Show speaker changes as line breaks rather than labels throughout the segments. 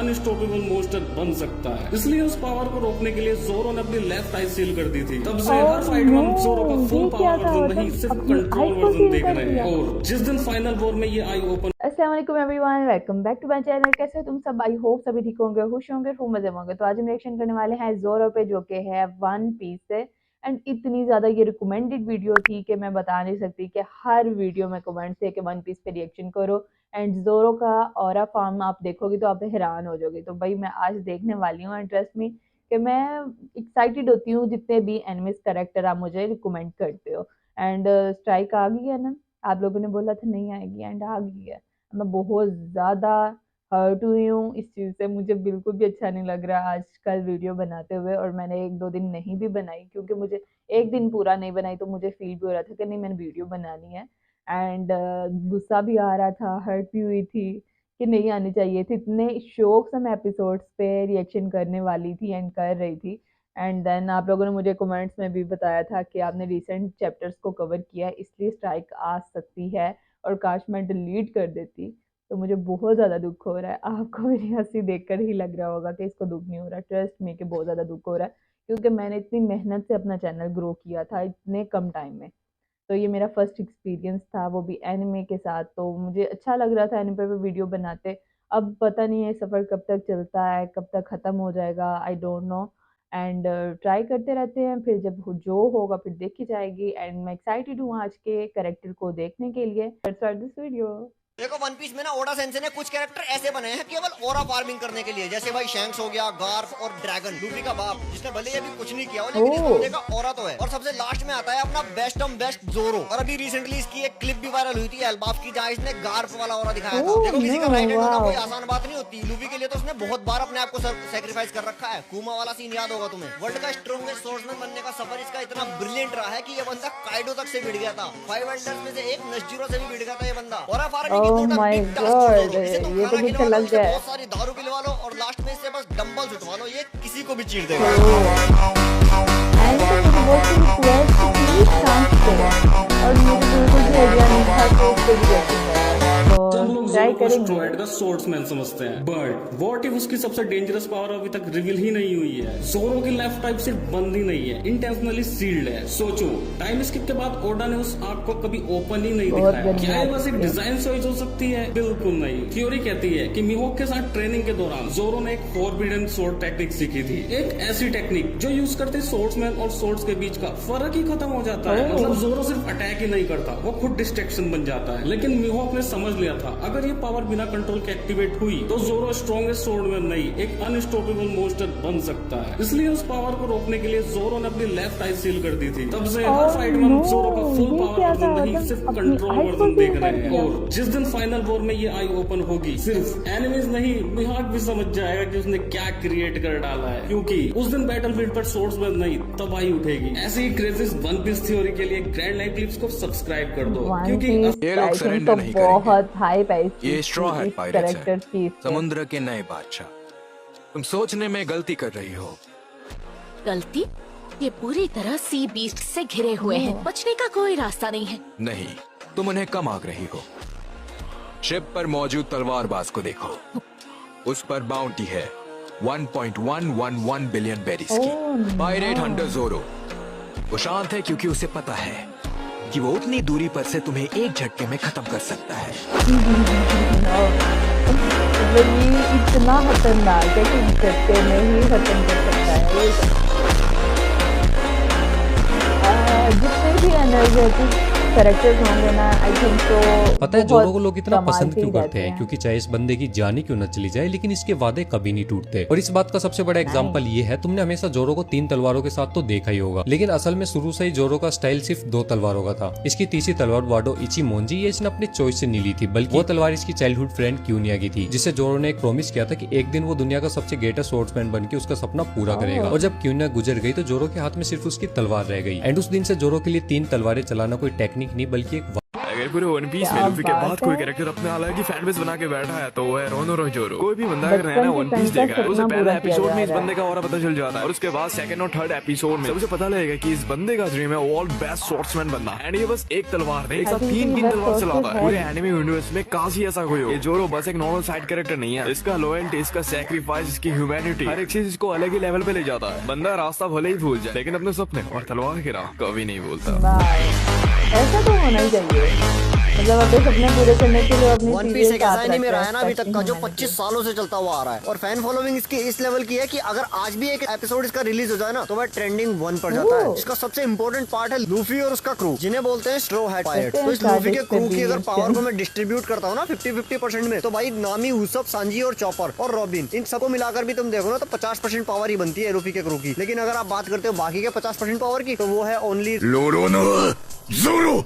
Unstoppable monster बन सकता है। इसलिए उस पावर को रोकने के लिए जोरो ने अपनी लेफ्ट आई सील कर दी थी। तब से हर फाइट में हम जोरो का फुल पावर वर्जन नहीं, सिर्फ कंट्रोल वर्जन देख रहे हैं। और जिस दिन फाइनल वॉर में ये आई ओपन।
अस्सलाम वालेकुम everyone, welcome back to my channel. कैसे हो तुम सब? आई होप सभी ठीक होंगे, खुश होंगे, खूब मजे में होंगे। तो आज हम रिएक्शन करने वाले हैं जोरो पे, जो कि है वन पीस से। एंड इतनी ज्यादा ये रिकमेंडेड वीडियो थी कि मैं बता नहीं सकती कि हर वीडियो में कमेंट थे कि वन पीस पे रिएक्शन करो। एंड जोरो का ऑरा फॉर्म आप देखोगे तो आप हैरान हो जाओगे। तो भाई मैं आज देखने वाली हूँ। इंटरेस्ट में कि मैं एक्साइटेड होती हूँ जितने भी एनिमेस कैरेक्टर आप मुझे रिकमेंड करते हो। एंड स्ट्राइक आ गई है ना, आप लोगों ने बोला था नहीं आएगी, एंड आ गई है। मैं बहुत ज़्यादा हर्ट हुई हूँ इस चीज़ से। मुझे बिल्कुल भी अच्छा नहीं लग रहा आजकल वीडियो बनाते हुए। और मैंने एक दो दिन नहीं भी बनाई, क्योंकि मुझे एक दिन पूरा नहीं बनाई तो मुझे फील भी हो रहा था कि नहीं मैंने वीडियो बनानी है। एंड गुस्सा भी आ रहा था, हर्ट भी हुई थी कि नहीं आनी चाहिए थी। इतने शौक से मैं एपिसोड्स पे रिएक्शन करने वाली थी एंड कर रही थी। एंड देन आप लोगों ने मुझे कमेंट्स में भी बताया था कि आपने रिसेंट चैप्टर्स को कवर किया है, इसलिए स्ट्राइक आ सकती है। और काश मैं डिलीट कर देती। तो मुझे बहुत ज़्यादा दुख हो रहा है। आपको मेरी हंसी देखकर ही लग रहा होगा कि इसको दुख नहीं हो रहा। ट्रस्ट में कि बहुत ज़्यादा दुख हो रहा है, क्योंकि मैंने इतनी मेहनत से अपना चैनल ग्रो किया था इतने कम टाइम में। तो ये मेरा फर्स्ट एक्सपीरियंस था, वो भी एनिमे के साथ। तो मुझे अच्छा लग रहा था एनिमे पे वीडियो बनाते। अब पता नहीं है सफ़र कब तक चलता है, कब तक ख़त्म हो जाएगा, I don't know. And try करते रहते हैं, फिर जब जो होगा फिर देखी जाएगी। एंड मैं एक्साइटेड हूँ आज के कैरेक्टर को देखने के लिए। Start this video.
देखो वन पीस में ना ओडा सेंसे ने कुछ कैरेक्टर ऐसे बनाए हैं केवल ओरा फार्मिंग करने के लिए, जैसे भाई शैंक्स हो गया, गार्फ और ड्रैगन, लूफी का बाप, जिसने भले ही अभी कुछ नहीं किया हो लेकिन इस बंदे का ओरा तो है। और सबसे लास्ट में आता है अपना बेस्ट जोरो। और अभी रिसेंटली इसकी एक क्लिप भी वायरल हुई थी एल्बाफ की, जहाँ इसने गार्फ वाला ओरा दिखाया था। देखो किसी का राइट हैंड होना कोई आसान बात नहीं होती। लूफी के लिए तो उसने बहुत बार अपने आप को सेक्रीफाइस कर रखा है। कुमा वाला सीन याद होगा तुम्हें। वर्ल्ड का स्ट्रॉन्गेस्ट सोर्समैन बनने का सफर इसका इतना ब्रिलियंट रहा है कि ये बंदा काइडो तक से भिड़ गया था। 5 एल्डर्स में से एक नशजीरो से भी भिड़ गया था ये बंदा। ओरा फार्मिंग
ये तो मुझे लग गया है।
बहुत सारी दारू पिलवा लो और लास्ट में इससे बस डंबल्स उठवा लो, ये किसी को भी चीर देगा।
और मुझे बिल्कुल भी आइडिया नहीं था कि इसको भी कैसे है।
सब लोग जोरो को स्ट्रॉयड का सोर्समैन समझते हैं, बट व्हाट इफ उसकी सबसे डेंजरस पावर अभी तक रिवील ही नहीं हुई है। जोरो की लेफ्ट टाइप सिर्फ बंद ही नहीं है, इंटेंशनली सील्ड है। सोचो, टाइम स्किप के बाद ओडा ने उस आग को कभी ओपन ही नहीं दिखाया। क्या ये बस एक डिजाइन चॉइस हो सकती है? बिल्कुल नहीं। थ्योरी कहती है कि मिहोक के साथ ट्रेनिंग के दौरान जोरो ने एक फॉरबिडन सोर्ड टेक्निक सीखी थी। एक ऐसी टेक्निक जो यूज करते सोर्ड्समैन और सोर्ड्स के बीच का फर्क ही खत्म हो जाता है। मतलब जोरो सिर्फ अटैक ही नहीं करता, वो खुद डिस्ट्रैक्शन बन जाता है। लेकिन मिहोक ने समझ लिया था, अगर ये पावर बिना कंट्रोल के एक्टिवेट हुई तो जोरो स्ट्रॉन्गेस्ट सोर्डमैन नहीं, एक अनस्टॉपेबल मॉन्स्टर बन सकता है। इसलिए उस पावर को रोकने के लिए जोरो ने अपनी लेफ्ट आई सील कर दी थी। तब से हर फाइट में हम जोरो का फुल पावर वर्जन नहीं, सिर्फ कंट्रोल वर्जन देख रहे हैं। और जिस दिन फाइनल वॉर में ये आई ओपन होगी, सिर्फ एनिमीज नहीं, मिहोक भी समझ जाएगा कि उसने क्या क्रिएट कर डाला है। क्योंकि उस दिन बैटलफील्ड पर सोर्ड्समैन नहीं, तबाही उठेगी। ऐसी ही क्रेजिस वन पीस थ्योरी के लिए ग्रैंड लाइव क्लिप्स को सब्सक्राइब कर दो, क्योंकि
ये लोग सरेंडर नहीं
बहुत हाई प्राइस।
ये स्ट्रॉ हेड पायरेट्स हैं, समुद्र के नए बादशाह। तुम सोचने में गलती कर रही हो।
गलती? ये पूरी तरह सी बीस्ट से घिरे हुए हैं, बचने का कोई रास्ता नहीं है।
नहीं, तुम उन्हें कम आंक रही हो। शिप पर मौजूद तलवारबाज को देखो, उस पर बाउंटी है 1.111 बिलियन बेरीज की। पायरेट हंटर जोरो, वो शांत है क्योंकि उसे पता है कि वो उतनी दूरी पर से तुम्हें एक झटके में खत्म कर सकता है।
ये इतना खतरनाक है कि झटके में ही खत्म कर सकता है। जितने भी एनर्जेटिक कैरेक्टर्स होंगे ना, आई थिंक तो
पता है जोरो को लोग इतना पसंद क्यों करते हैं? क्योंकि चाहे इस बंदे की जान ही क्यों न चली जाए, लेकिन इसके वादे कभी नहीं टूटते। और इस बात का सबसे बड़ा एग्जांपल ये है, तुमने हमेशा जोरो को 3 तलवारों के साथ तो देखा ही होगा, लेकिन असल में शुरू से ही जोरो का स्टाइल सिर्फ 2 तलवारों का था। इसकी तीसरी तलवार वाडो इचिमोंजी, ये इसने अपने चॉइस से नहीं ली थी, बल्कि वो तलवार इसकी चाइल्डहुड फ्रेंड क्यूनिया की थी, जिसे जोरो ने एक प्रॉमिस किया था कि एक दिन वो दुनिया का सबसे ग्रेटेस्ट स्वॉर्ड्समैन बनके उसका सपना पूरा करेगा। और जब क्यूनिया गुजर गई तो जोरो के हाथ में सिर्फ उसकी तलवार रह गई। एंड उस दिन से जोरो के लिए 3 तलवारें चलाना कोई टेक्निक नहीं, बल्कि एक
अगर पूरे वन पीस में लूफी के बाद कोई कैरेक्टर अपने अलग ही फैन बेस बना के बैठा है तो वो है रोनोरो जोरो। कोई भी बंदा अगर नया वन पीस देखा है उसे पहले एपिसोड में इस बंदे का ऑरा पता चल जाता है और उसके बाद सेकंड और थर्ड एपिसोड में उसे पता लगेगा कि इस बंदे का ड्रीम है वर्ल्ड बेस्ट स्वॉर्ड्समैन बनना। एंड ये बस एक तलवार नहीं, एक साथ तीन तलवार चलाता है। पूरे एनिमे यूनिवर्स में काशी ऐसा कोई हो। ये जोरो बस एक नॉर्मल साइड कैरेक्टर नहीं है, इसका लॉयल्टी, इसका सैक्रिफाइस, इसकी ह्यूमैनिटी, हर एक चीज इसको अलग ही लेवल पे ले जाता है। बंदा रास्ता भले ही भूल जाए लेकिन अपने सपने और तलवार की राह कभी नहीं भूलता।
ऐसा तो होना ही चाहिए, मतलब अपने सपने पूरे करने के लिए अपनी
वन पीस एक ऐसा एनीमे रहा है ना अभी तक का जो 25 सालों से चलता हुआ आ रहा है और फैन फॉलोइंग इसकी इस लेवल की है कि अगर आज भी एक एपिसोड इसका रिलीज हो जाए ना तो वह ट्रेंडिंग 1 पर जाता है। इसका सबसे इम्पोर्टेंट पार्ट है लूफी और उसका क्रू, जिन्हें बोलते हैं स्ट्रो हैट पायरेट। तो इस लूफी के क्रू की अगर पावर को मैं डिस्ट्रीब्यूट करता हूँ ना 50-50% में, तो भाई नामी, उसप, सांजी और चॉपर और रॉबिन, इन सबको मिलाकर भी तुम देखो ना तो 50% पावर ही बनती है लूफी के क्रू की। लेकिन अगर आप बात करते हो बाकी के 50% पावर की तो वो है ओनली जोरो।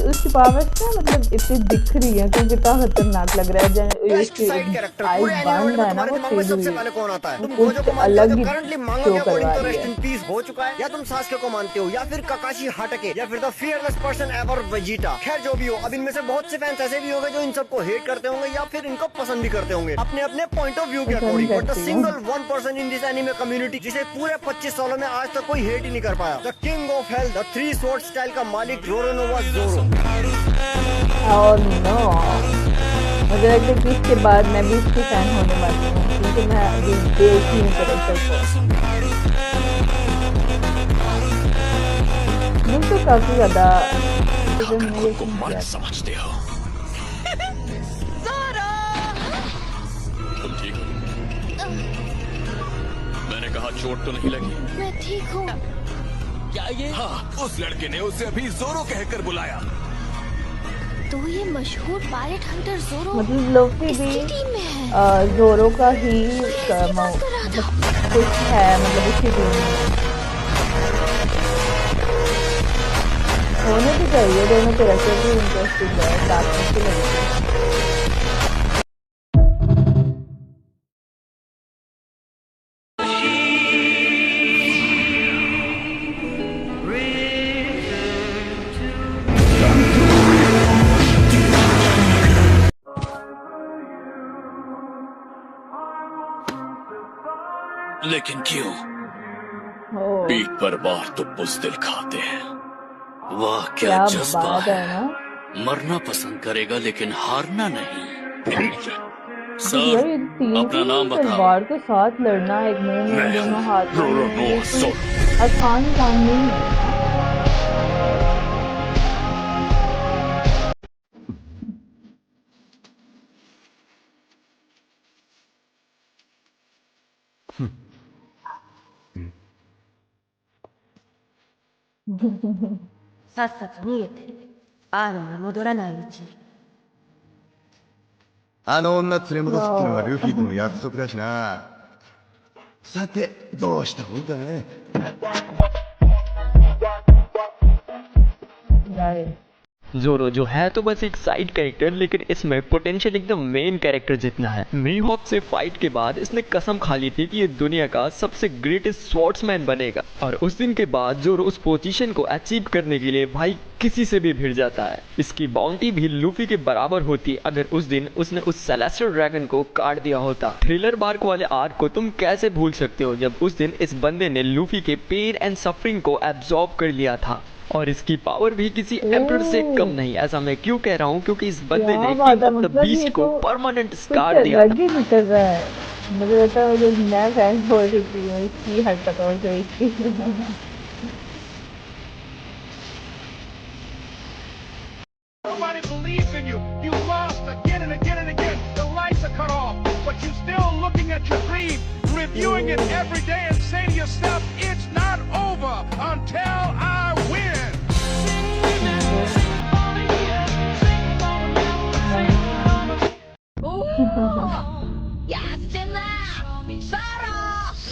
उसकी पावर ना मतलब इतनी दिख रही है क्योंकि कितना खतरनाक लग रहा है।
बेस्ट साइड कैरेक्टर पूरे एनीमे में तुम्हारे दिमाग में सबसे पहले कौन आता है? तुम गोजो को मानते हो
अलग
जो
ही
करंटली मांगा
शो
के अकॉर्डिंग
करवा
तो
रही
रेस्ट
है।
इन पीस हो चुका है, या तुम सास्के को मानते हो, या फिर काकाशी हाटके, या फिर the fearless person ever Vegeta. खैर जो भी हो, अब इनमें से बहुत से फैंस ऐसे भी होंगे जो इन सबको हेट करते होंगे या फिर इनको पसंद भी करते होंगे अपने अपने पॉइंट ऑफ व्यू के according. But the single one person in this anime community जिसे पूरे 25 सालों में आज तक कोई हेट ही नहीं कर पाया, the king of hell, the 3 sword style का मालिक रोरोनोवा जोरो।
और नो मुझे लगता है कि इसके बाद मैं भी इसकी फैन होने वाली हूँ क्योंकि मैं अभी देख ही नहीं कैरेक्टर को। मुझे तो काफी ज्यादा
समझते हो तुम ठीक हो? मैंने कहा चोट तो नहीं लगी?
मैं ठीक हूँ।
क्या ये? हाँ, उस लड़के ने उसे अभी जोरो कहकर बुलाया।
तो ये मशहूर पायरेट हंटर जोरो
मतलब लोफी भी
इसकी टीम में है।
जोरो का ही कुछ है, मतलब उसकी टीम में होने भी चाहिए। दोनों कैरेक्टर भी इंटरेस्टिंग है, साथ में अच्छे लगते हैं।
लेकिन क्यों?
ओह,
पीठ पर वार तो बुज़दिल खाते हैं। वाह क्या
क्या
जज्बा
बात
है।
है ना।
मरना पसंद करेगा लेकिन हारना नहीं। सर
यार ये तीन
अपना नाम बताओ।
तलवार के साथ लड़ना एक मुंह में
मैं
दोनों हाथ में,
रोरोनोवा जोरो।
आसान काम नहीं है।
जोरो जो है तो बस एक साइड कैरेक्टर, लेकिन इसमें पोटेंशियल एकदम मेन कैरेक्टर जितना है। मीहॉक से फाइट के बाद इसने कसम खा ली थी कि ये दुनिया का सबसे ग्रेटेस्ट स्वॉर्ड्समैन बनेगा, और उस दिन के बाद जोरो उस पोजीशन को अचीव करने के लिए भाई किसी से भी भिड़ जाता है। इसकी बाउंटी भी लूफी के बराबर होती अगर उस दिन उसने उस सेलेस्टियल ड्रैगन को काट दिया होता। थ्रिलर बार्क वाले आर्क को तुम कैसे भूल सकते हो जब उस दिन इस बंदे ने लूफी के पेन एंड सफरिंग को एब्जॉर्ब कर लिया था, और इसकी पावर भी किसी एम्परर से कम नहीं। ऐसा मैं क्यों कह रहा हूँ क्योंकि इस बंदे ने किंग ऑफ द बीस्ट को परमानेंट स्कार दिया था।
निकल रहा है, मुझे लगता है जो नया फैन बोल रही हूँ इसकी हरकत और जो इसकी
Nobody believes in you. You lost again and again and again. The lights are cut off, but you're still looking at your dream, reviewing it every day and say to yourself, it's not over until I win.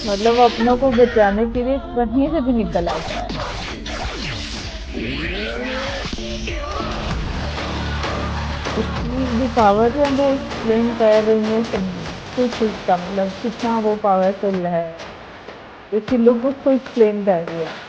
मतलब अपनों को बचाने के लिए कहीं से भी निकल आता है। इसकी पावर है वो एक्सप्लेन कर रही है सब कुछ, इसका मतलब कितना वो पावरफुल है। इसकी लुक उसको एक्सप्लेन कर रही है।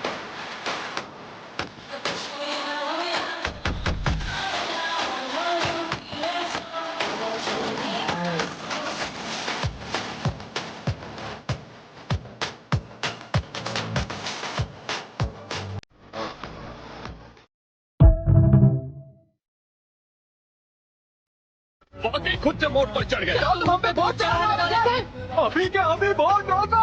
बाकी खुद से मोड़ पर चढ़ गए। हम पे बहुत अभी क्या अभी बहुत रोको।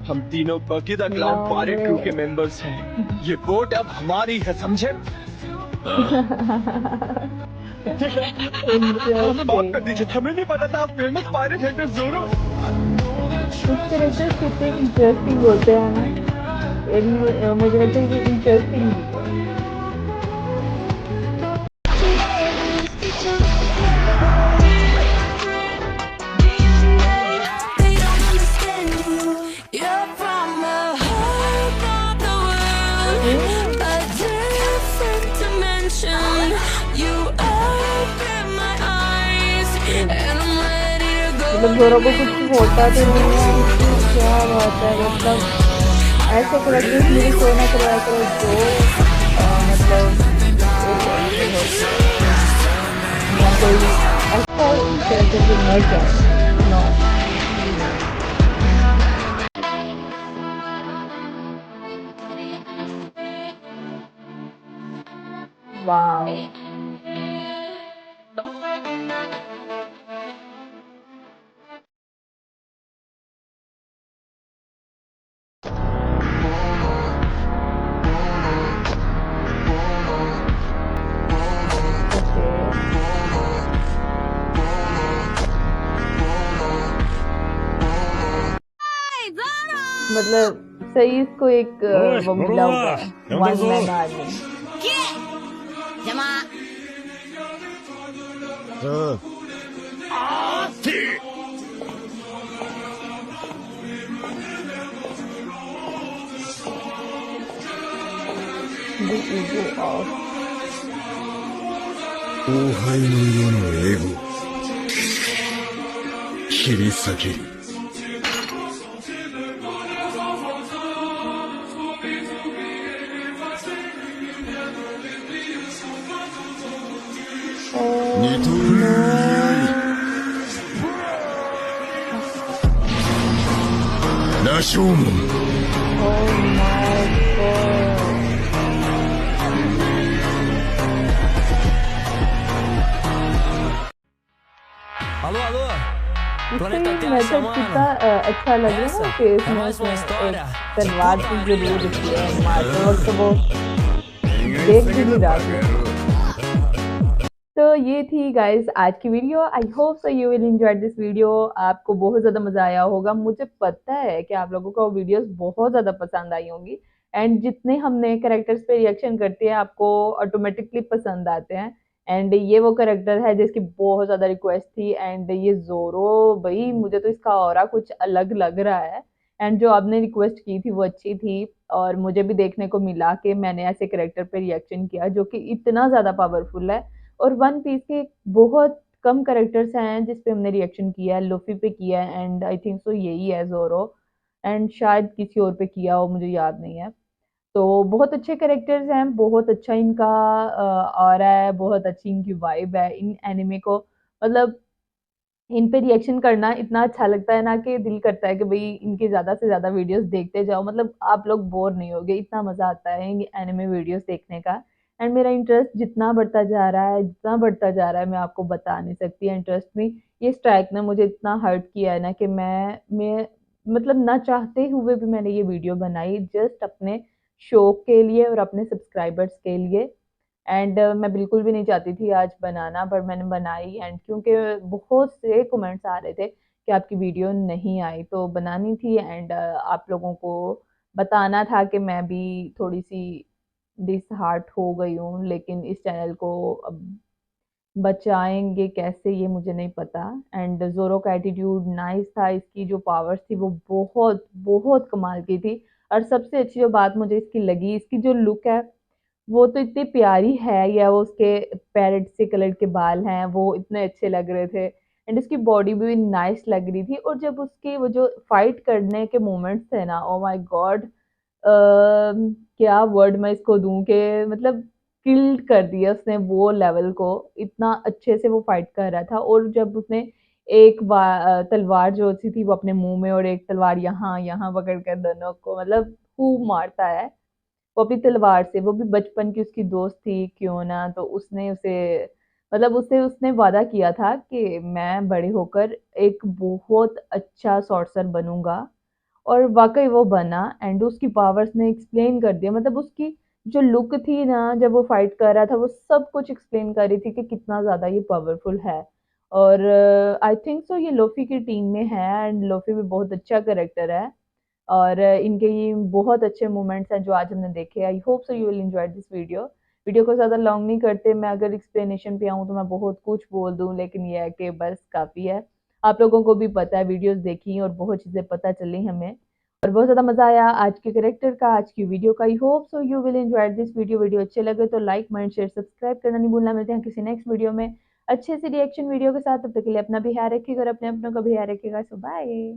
हम तीनों बकीदा क्लाउड पायरेट क्रू के मेंबर्स हैं। ये बोट अब हमारी है, समझे? हमें माफ कर दीजिए, हमें नहीं पता था आप फेमस पायरेट हैं ज़ोरो।
कुछ कैरेक्टर्स कितने इंटरेस्टिंग होते हैं ना, मुझे लगता है कि इंटरेस्टिंग भी है। मतलब ज़ोरो को कुछ होता तो नहीं है, क्या बात है। मतलब ऐसे कैरेक्टर्स मुझे सोना करवाया करो जो मतलब कोई अच्छा कैरेक्टर जो मर जाए। नो वाह, मतलब सही इसको एक वो मिला हुआ है, one man army. The ego of
後輩の世のエゴ切り裂ける。二刀流羅生門。
oh my god।
Alô, alô?
इसका एक मेथड कितना अच्छा लग रहा है कि इसमें एक तलवार की जरूर दिखती है, मारते वक्त वो देख भी नहीं रहा था। तो ये थी गाइस आज की video. I hope so you will enjoy this video. आपको बहुत ज़्यादा मज़ा आया होगा, मुझे पता है कि आप लोगों को वीडियोस बहुत ज़्यादा पसंद आई होंगी। एंड जितने हमने कैरेक्टर्स पे रिएक्शन करते हैं आपको ऑटोमेटिकली पसंद आते हैं। एंड ये वो कैरेक्टर है जिसकी बहुत ज़्यादा रिक्वेस्ट थी। एंड ये ज़ोरो, भाई मुझे तो इसका ऑरा कुछ अलग लग रहा है। एंड जो आपने रिक्वेस्ट की थी वो अच्छी थी, और मुझे भी देखने को मिला कि मैंने ऐसे कैरेक्टर पे रिएक्शन किया जो कि इतना ज़्यादा पावरफुल है। और वन पीस के बहुत कम कैरेक्टर्स हैं जिस पे हमने रिएक्शन किया है। लुफी पे किया है एंड आई थिंक सो यही है ज़ोरो, एंड शायद किसी और पे किया हो, मुझे याद नहीं है। तो बहुत अच्छे कैरेक्टर्स हैं, बहुत अच्छा इनका ऑरा है, बहुत अच्छी इनकी वाइब है इन एनिमे को। मतलब इन पे रिएक्शन करना इतना अच्छा लगता है ना कि दिल करता है कि भाई इनकी ज़्यादा से ज़्यादा वीडियोस देखते जाओ। मतलब आप लोग बोर नहीं होगे, इतना मज़ा आता है ये एनिमे वीडियोस देखने का। एंड मेरा इंटरेस्ट जितना बढ़ता जा रहा है, जितना बढ़ता जा रहा है, मैं आपको बता नहीं सकती। इंटरेस्ट में ये स्ट्राइक ने मुझे इतना हर्ट किया है ना कि मैं मतलब ना चाहते हुए भी मैंने ये वीडियो बनाई जस्ट अपने शौक के लिए और अपने सब्सक्राइबर्स के लिए। एंड मैं बिल्कुल भी नहीं चाहती थी आज बनाना, पर मैंने बनाई। एंड क्योंकि बहुत से कमेंट्स आ रहे थे कि आपकी वीडियो नहीं आई तो बनानी थी। एंड आप लोगों को बताना था कि मैं भी थोड़ी सी डिसहार्ट हो गई हूँ, लेकिन इस चैनल को अब बचाएंगे कैसे ये मुझे नहीं पता। एंड ज़ोरो का एटीट्यूड नाइस था, इसकी जो पावर्स थी वो बहुत बहुत कमाल की थी। और सबसे अच्छी जो बात मुझे इसकी लगी, इसकी जो लुक है वो तो इतनी प्यारी है। या वो उसके पैरेट से कलर के बाल हैं वो इतने अच्छे लग रहे थे। एंड उसकी बॉडी भी नाइस लग रही थी। और जब उसकी वो जो फाइट करने के मोमेंट्स थे ना, ओ माय गॉड, क्या वर्ड मैं इसको दूं कि मतलब किल्ड कर दिया उसने वो लेवल को, इतना अच्छे से वो फाइट कर रहा था। और जब उसने एक तलवार जो सी थी वो अपने मुंह में, और एक तलवार यहाँ यहाँ पकड़ कर दोनों को मतलब खूब मारता है वो अपनी तलवार से। वो भी बचपन की उसकी दोस्त थी क्यों ना, तो उसने उसे मतलब उसने वादा किया था कि मैं बड़े होकर एक बहुत अच्छा सॉर्सर बनूंगा, और वाकई वो बना। एंड उसकी पावर्स ने एक्सप्लेन कर दिया, मतलब उसकी जो लुक थी ना जब वो फाइट कर रहा था वो सब कुछ एक्सप्लेन कर रही थी कि कितना ज़्यादा ये पावरफुल है। और आई थिंक सो ये लोफी की टीम में है, एंड लोफी भी बहुत अच्छा करेक्टर है। और इनके ये बहुत अच्छे मोमेंट्स हैं जो आज हमने देखे। I hope so you will enjoy this video को ज़्यादा लॉन्ग नहीं करते, मैं अगर एक्सप्लेनेशन पे आऊँ तो मैं बहुत कुछ बोल दूँ, लेकिन ये है कि बस काफ़ी है। आप लोगों को भी पता है, वीडियोस देखी और बहुत चीज़ें पता चली हमें, और बहुत ज़्यादा मज़ा आया आज के करेक्टर का, आज की वीडियो का। I hope so you will enjoy this video अच्छे लगे तो लाइक, कमेंट, शेयर, सब्सक्राइब करना नहीं भूलना। मिलते हैं किसी नेक्स्ट वीडियो में अच्छे से रिएक्शन वीडियो के साथ। तब तक के लिए अपना भी ख्याल रखिएगा और अपने अपनों का भी ख्याल रखिएगा। सो बाय।